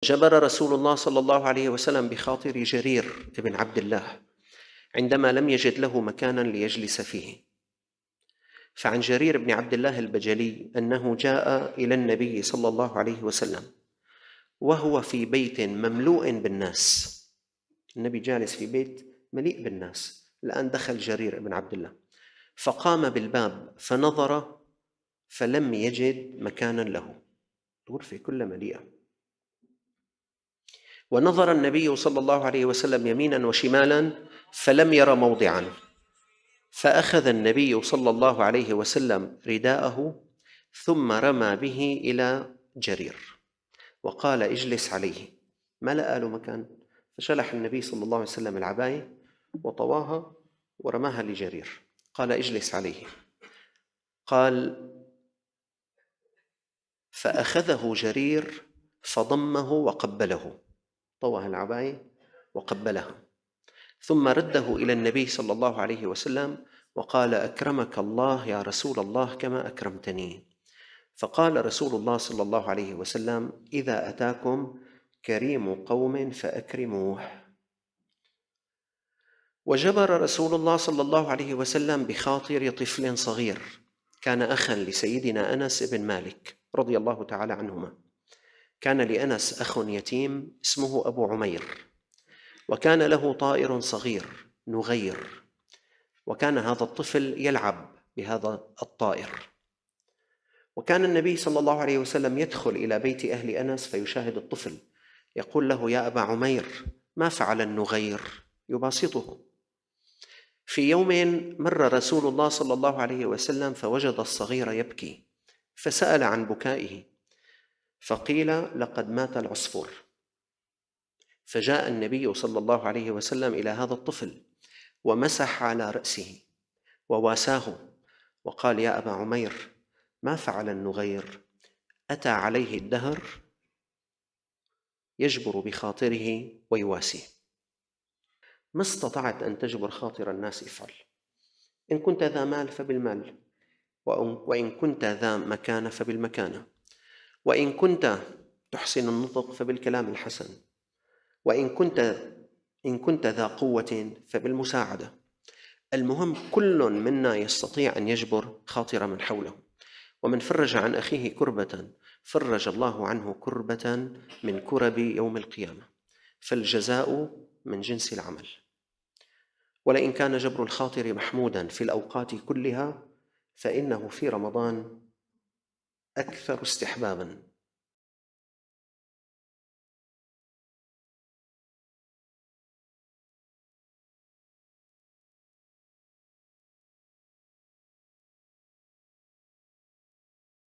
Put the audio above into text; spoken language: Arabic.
جبر رسول الله صلى الله عليه وسلم بخاطر جرير بن عبد الله عندما لم يجد له مكانا ليجلس فيه. فعن جرير بن عبد الله البجلي أنه جاء إلى النبي صلى الله عليه وسلم وهو في بيت مملوء بالناس. النبي جالس في بيت مليء بالناس، الآن دخل جرير بن عبد الله فقام بالباب فنظر فلم يجد مكانا له، الغرفة كلها مليئة. ونظر النبي صلى الله عليه وسلم يمينا وشمالا فلم ير موضعا، فأخذ النبي صلى الله عليه وسلم رداءه ثم رمى به إلى جرير وقال اجلس عليه، ما لقى له مكان، فشلح النبي صلى الله عليه وسلم العباية وطواها ورماها لجرير، قال اجلس عليه. قال فأخذه جرير فضمه وقبله، طوى العباية وقبلها، ثم رده إلى النبي صلى الله عليه وسلم وقال أكرمك الله يا رسول الله كما أكرمتني. فقال رسول الله صلى الله عليه وسلم إذا أتاكم كريم قوم فأكرموه. وجبر رسول الله صلى الله عليه وسلم بخاطر طفل صغير كان أخا لسيدنا أنس بن مالك رضي الله تعالى عنهما. كان لأنس أخ يتيم اسمه أبو عمير، وكان له طائر صغير نغير، وكان هذا الطفل يلعب بهذا الطائر. وكان النبي صلى الله عليه وسلم يدخل إلى بيت أهل أنس فيشاهد الطفل، يقول له يا أبا عمير ما فعل النغير، يباسطه. في يوم مر رسول الله صلى الله عليه وسلم فوجد الصغير يبكي، فسأل عن بكائه فقيل لقد مات العصفور. فجاء النبي صلى الله عليه وسلم إلى هذا الطفل ومسح على رأسه وواساه وقال يا أبا عمير ما فعل النغير، أتى عليه الدهر يجبر بخاطره ويواسيه. ما استطعت أن تجبر خاطر الناس افعل، إن كنت ذا مال فبالمال، وإن كنت ذا مكانة فبالمكانة، وإن كنت تحسن النطق فبالكلام الحسن، وإن كنت ذا قوة فبالمساعدة. المهم كل منا يستطيع أن يجبر خاطر من حوله، ومن فرج عن أخيه كربة فرج الله عنه كربة من كرب يوم القيامة، فالجزاء من جنس العمل. ولئن كان جبر الخاطر محمودا في الأوقات كلها فإنه في رمضان أكثر استحبابا.